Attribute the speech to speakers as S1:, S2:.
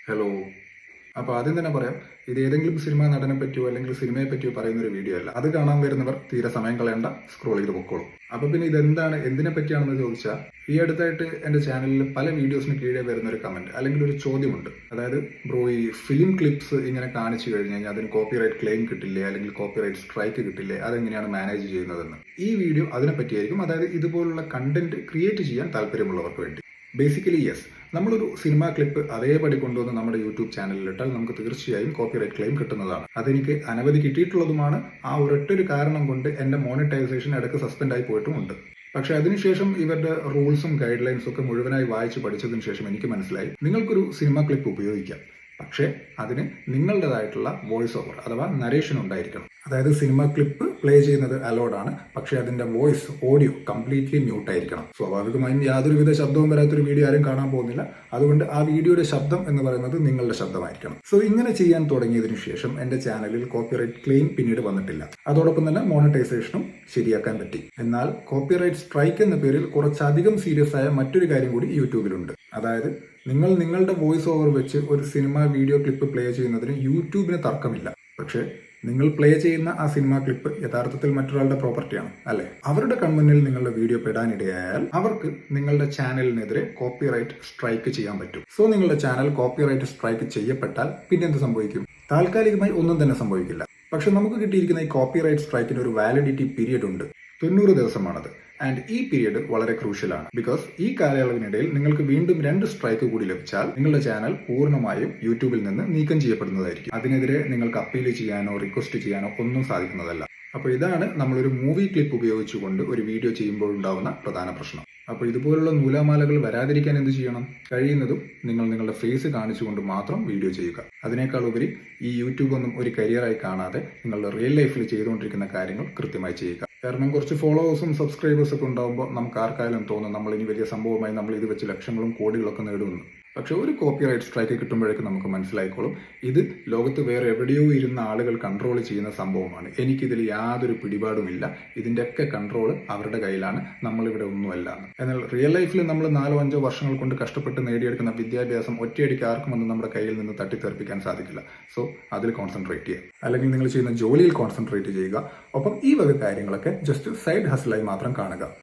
S1: Hello. അപ്പോൾ ആദ്യം തന്നെ പറയാം, ഇത് ഏതെങ്കിലും സിനിമാ നടനെ പറ്റിയോ അല്ലെങ്കിൽ സിനിമയെ പറ്റിയോ പറയുന്ന ഒരു വീഡിയോ അല്ല. അത് കാണാൻ വരുന്നവർ തീരെ സമയം കളയണ്ട, സ്ക്രോൾ ചെയ്ത് പൊക്കോളും. അപ്പോൾ പിന്നെ ഇതെന്താണ്, എന്തിനെ പറ്റിയാണെന്ന് ചോദിച്ചാൽ, ഈ അടുത്തായിട്ട് എൻ്റെ ചാനലിൽ പല വീഡിയോസിന് കീഴേ വരുന്ന ഒരു കമന്റ് അല്ലെങ്കിൽ ഒരു ചോദ്യമുണ്ട്. അതായത്, ബ്രോ, ഈ ഫിലിം ക്ലിപ്സ് ഇങ്ങനെ കാണിച്ചു കഴിഞ്ഞ് കഴിഞ്ഞാൽ അതിന് കോപ്പിറൈറ്റ് ക്ലെയിം കിട്ടില്ലേ, അല്ലെങ്കിൽ കോപ്പിറൈറ്റ് സ്ട്രൈക്ക് കിട്ടില്ലേ, അതെങ്ങനെയാണ് മാനേജ് ചെയ്യുന്നതെന്ന്. ഈ വീഡിയോ അതിനെ പറ്റിയായിരിക്കും. അതായത് ഇതുപോലുള്ള കണ്ടന്റ് ക്രിയേറ്റ് ചെയ്യാൻ താല്പര്യമുള്ളവർക്ക് വേണ്ടി. ബേസിക്കലി യെസ്, നമ്മളൊരു സിനിമാ ക്ലിപ്പ് അതേപടി കൊണ്ടുവന്ന് നമ്മുടെ യൂട്യൂബ് ചാനലിൽ ഇട്ടാൽ നമുക്ക് തീർച്ചയായും കോപ്പിറൈറ്റ് ക്ലെയിം കിട്ടുന്നതാണ്. അതെനിക്ക് അനവധി കിട്ടിയിട്ടുള്ളതുമാണ്. ആ ഒരൊറ്റൊരു കാരണം കൊണ്ട് എന്റെ മോണിറ്റൈസേഷൻ ഇടയ്ക്ക് സസ്പെൻഡ് ആയി പോയിട്ടുമുണ്ട്. പക്ഷെ അതിനുശേഷം ഇവരുടെ റൂൾസും ഗൈഡ് ലൈൻസും ഒക്കെ മുഴുവനായി വായിച്ച് പഠിച്ചതിന് ശേഷം എനിക്ക് മനസ്സിലായി, നിങ്ങൾക്കൊരു സിനിമാ ക്ലിപ്പ് ഉപയോഗിക്കാം, പക്ഷേ അതിന് നിങ്ങളുടേതായിട്ടുള്ള വോയിസ് ഓവർ അഥവാ നരേഷൻ ഉണ്ടായിരിക്കണം. അതായത് സിനിമ ക്ലിപ്പ് പ്ലേ ചെയ്യുന്നത് അലോഡ് ആണ്, പക്ഷേ അതിന്റെ വോയിസ് ഓഡിയോ കംപ്ലീറ്റ്ലി മ്യൂട്ട് ആയിരിക്കണം. സ്വാഭാവികമായും യാതൊരുവിധ ശബ്ദവും വരാത്തൊരു വീഡിയോ ആരും കാണാൻ പോകുന്നില്ല. അതുകൊണ്ട് ആ വീഡിയോയുടെ ശബ്ദം എന്ന് പറയുന്നത് നിങ്ങളുടെ ശബ്ദമായിരിക്കണം. സോ ഇങ്ങനെ ചെയ്യാൻ തുടങ്ങിയതിനു ശേഷം എന്റെ ചാനലിൽ കോപ്പിറൈറ്റ് ക്ലെയിം പിന്നീട് വന്നിട്ടില്ല. അതോടൊപ്പം തന്നെ മോണിറ്റൈസേഷനും ശരിയാക്കാൻ പറ്റി. എന്നാൽ കോപ്പിറൈറ്റ് സ്ട്രൈക്ക് എന്ന പേരിൽ കുറച്ചധികം സീരിയസ് ആയ മറ്റൊരു കാര്യം കൂടി യൂട്യൂബിലുണ്ട്. അതായത്, നിങ്ങൾ നിങ്ങളുടെ വോയിസ് ഓവർ വെച്ച് ഒരു സിനിമ വീഡിയോ ക്ലിപ്പ് പ്ലേ ചെയ്യുന്നതിന് യൂട്യൂബിന് തർക്കമില്ല. പക്ഷേ നിങ്ങൾ പ്ലേ ചെയ്യുന്ന ആ സിനിമ ക്ലിപ്പ് യഥാർത്ഥത്തിൽ മറ്റൊരാളുടെ പ്രോപ്പർട്ടിയാണ്, അല്ലെ? അവരുടെ കൺമുന്നിൽ നിങ്ങളുടെ വീഡിയോ പെടാനിടയായാൽ അവർക്ക് നിങ്ങളുടെ ചാനലിനെതിരെ കോപ്പിറൈറ്റ് സ്ട്രൈക്ക് ചെയ്യാൻ പറ്റും. സോ നിങ്ങളുടെ ചാനൽ കോപ്പിറൈറ്റ് സ്ട്രൈക്ക് ചെയ്യപ്പെട്ടാൽ പിന്നെ എന്ത് സംഭവിക്കും? താൽക്കാലികമായി ഒന്നും തന്നെ സംഭവിക്കില്ല. പക്ഷെ നമുക്ക് കിട്ടിയിരിക്കുന്ന ഈ കോപ്പിറൈറ്റ് സ്ട്രൈക്കിന് ഒരു വാലിഡിറ്റി പീരിയഡ് ഉണ്ട്. 90 ദിവസമാണത്. ആൻഡ് ഈ പീരിയഡ് വളരെ ക്രൂഷ്യലാണ്. ബിക്കോസ് ഈ കാലയളവിനിടയിൽ നിങ്ങൾക്ക് വീണ്ടും 2 സ്ട്രൈക്ക് കൂടി ലഭിച്ചാൽ നിങ്ങളുടെ ചാനൽ പൂർണ്ണമായും യൂട്യൂബിൽ നിന്ന് നീക്കം ചെയ്യപ്പെടുന്നതായിരിക്കും. അതിനെതിരെ നിങ്ങൾക്ക് അപ്പീൽ ചെയ്യാനോ റിക്വസ്റ്റ് ചെയ്യാനോ ഒന്നും സാധിക്കുന്നതല്ല. അപ്പോൾ ഇതാണ് നമ്മളൊരു മൂവി ക്ലിപ്പ് ഉപയോഗിച്ചുകൊണ്ട് ഒരു വീഡിയോ ചെയ്യുമ്പോൾ ഉണ്ടാവുന്ന പ്രധാന പ്രശ്നം. അപ്പോൾ ഇതുപോലുള്ള നൂലാമാലകൾ വരാതിരിക്കാൻ എന്ത് ചെയ്യണം? കഴിയുന്നതും നിങ്ങൾ നിങ്ങളുടെ ഫേസ് കാണിച്ചുകൊണ്ട് മാത്രം വീഡിയോ ചെയ്യുക. അതിനേക്കാൾ ഉപരി ഈ യൂട്യൂബ് ഒന്നും ഒരു കരിയറായി കാണാതെ നിങ്ങളുടെ റിയൽ ലൈഫിൽ ചെയ്തുകൊണ്ടിരിക്കുന്ന കാര്യങ്ങൾ കൃത്യമായി ചെയ്യുക. കാരണം കുറച്ച് ഫോളോവേഴ്സും സബ്സ്ക്രൈബേഴ്സും ഒക്കെ ഉണ്ടാകുമ്പോൾ നമുക്ക് ആർക്കായാലും തോന്നും നമ്മൾ ഇനി വലിയ സംഭവമായി നമ്മൾ ഇത് വെച്ച് ലക്ഷങ്ങളും കോടികളൊക്കെ നേടുമെന്ന്. പക്ഷെ ഒരു കോപ്പിറൈറ്റ് സ്ട്രൈക്ക് കിട്ടുമ്പോഴേക്കും നമുക്ക് മനസ്സിലായിക്കോളും, ഇത് ലോകത്ത് വേറെ എവിടെയോ ഇരുന്ന ആളുകൾ കൺട്രോൾ ചെയ്യുന്ന സംഭവമാണ്. എനിക്കിതിൽ യാതൊരു പിടിപാടുമില്ല. ഇതിൻ്റെയൊക്കെ കൺട്രോൾ അവരുടെ കയ്യിലാണ്, നമ്മളിവിടെ ഒന്നുമല്ല എന്ന്. എന്നാൽ റിയൽ ലൈഫിൽ നമ്മൾ 4-5 വർഷങ്ങൾ കൊണ്ട് കഷ്ടപ്പെട്ട് നേടിയെടുക്കുന്ന വിദ്യാഭ്യാസം ഒറ്റയടിക്ക് ആർക്കും ഒന്നും നമ്മുടെ കയ്യിൽ നിന്ന് തട്ടിത്തെറിപ്പിക്കാൻ സാധിക്കില്ല. സോ അതിൽ കോൺസെൻട്രേറ്റ് ചെയ്യുക. അല്ലെങ്കിൽ നിങ്ങൾ ചെയ്യുന്ന ജോലിയിൽ കോൺസെൻട്രേറ്റ് ചെയ്യുക. ഒപ്പം ഈ വക കാര്യങ്ങളൊക്കെ ജസ്റ്റ് സൈഡ് ഹസിലായി മാത്രം കാണുക.